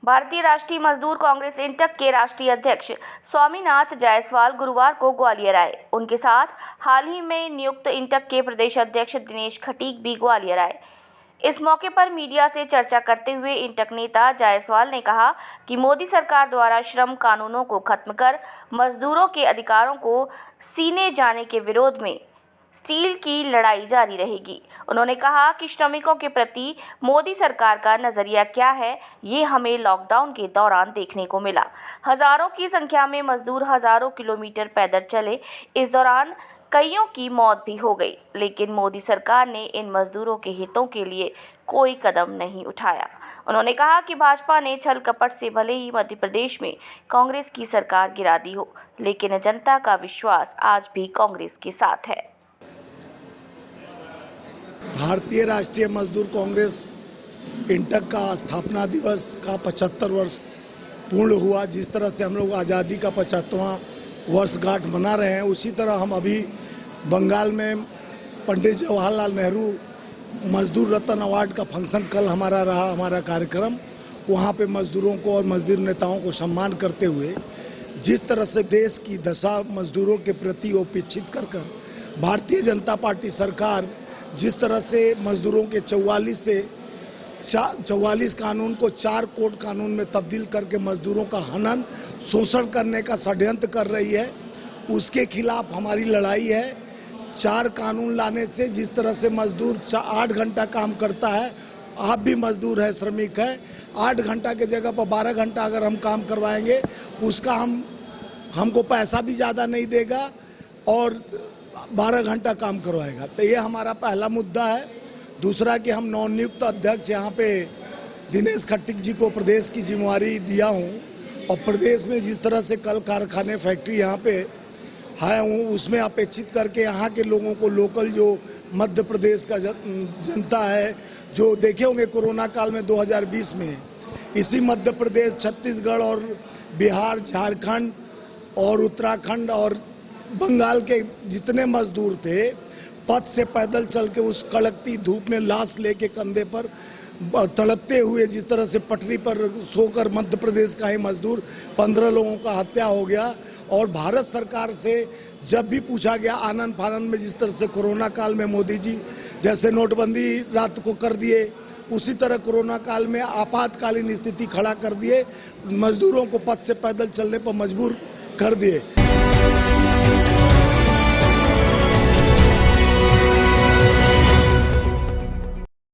भारतीय राष्ट्रीय मजदूर कांग्रेस इंटक के राष्ट्रीय अध्यक्ष स्वामीनाथ जायसवाल गुरुवार को ग्वालियर आए। उनके साथ हाल ही में नियुक्त इंटक के प्रदेश अध्यक्ष दिनेश खटीक भी ग्वालियर आए। इस मौके पर मीडिया से चर्चा करते हुए इंटक नेता जायसवाल ने कहा कि मोदी सरकार द्वारा श्रम कानूनों को खत्म कर मजदूरों के अधिकारों को सीने जाने के विरोध में स्टील की लड़ाई जारी रहेगी। उन्होंने कहा कि श्रमिकों के प्रति मोदी सरकार का नजरिया क्या है, ये हमें लॉकडाउन के दौरान देखने को मिला। हजारों की संख्या में मजदूर हजारों किलोमीटर पैदल चले। इस दौरान कईयों की मौत भी हो गई, लेकिन मोदी सरकार ने इन मजदूरों के हितों के लिए कोई कदम नहीं उठाया। उन्होंने कहा कि भाजपा ने छल कपट से भले ही मध्य प्रदेश में कांग्रेस की सरकार गिरा दी हो, लेकिन जनता का विश्वास आज भी कांग्रेस के साथ है। भारतीय राष्ट्रीय मजदूर कांग्रेस इंटक का स्थापना दिवस का 75 वर्ष पूर्ण हुआ। जिस तरह से हम लोग आज़ादी का 75वां वर्षगांठ मना रहे हैं, उसी तरह हम अभी बंगाल में पंडित जवाहरलाल नेहरू मजदूर रत्न अवार्ड का फंक्शन कल हमारा रहा। हमारा कार्यक्रम वहाँ पे मजदूरों को और मजदूर नेताओं को सम्मान करते हुए जिस तरह से देश की दशा मजदूरों के प्रति उपेक्षित कर भारतीय जनता पार्टी सरकार जिस तरह से मजदूरों के 44 कानून को 4 कोड कानून में तब्दील करके मजदूरों का हनन शोषण करने का षड्यंत्र कर रही है, उसके खिलाफ हमारी लड़ाई है। 4 कानून लाने से जिस तरह से मजदूर 8 घंटा काम करता है, आप भी मजदूर है, श्रमिक है, 8 घंटा के जगह पर 12 घंटा अगर हम काम करवाएंगे, उसका हमको पैसा भी ज़्यादा नहीं देगा और 12 घंटा काम करवाएगा। तो ये हमारा पहला मुद्दा है। दूसरा कि हम नवनियुक्त अध्यक्ष यहाँ पे दिनेश खटीक जी को प्रदेश की जिम्मेवारी दिया हूँ और प्रदेश में जिस तरह से कल कारखाने फैक्ट्री यहाँ पे है हूँ, उसमें अपेक्षित करके यहाँ के लोगों को लोकल जो मध्य प्रदेश का जनता है, जो देखे होंगे कोरोना काल में 2020 में इसी मध्य प्रदेश, छत्तीसगढ़ और बिहार, झारखंड और उत्तराखंड और बंगाल के जितने मजदूर थे, पथ से पैदल चल के उस कड़कती धूप में लाश लेके कंधे पर तड़पते हुए जिस तरह से पटरी पर सोकर मध्य प्रदेश का ही मजदूर 15 लोगों का हत्या हो गया। और भारत सरकार से जब भी पूछा गया आनन फानन में, जिस तरह से कोरोना काल में मोदी जी जैसे नोटबंदी रात को कर दिए, उसी तरह कोरोना काल में आपातकालीन स्थिति खड़ा कर दिए, मजदूरों को पथ से पैदल चलने पर मजबूर कर दिए।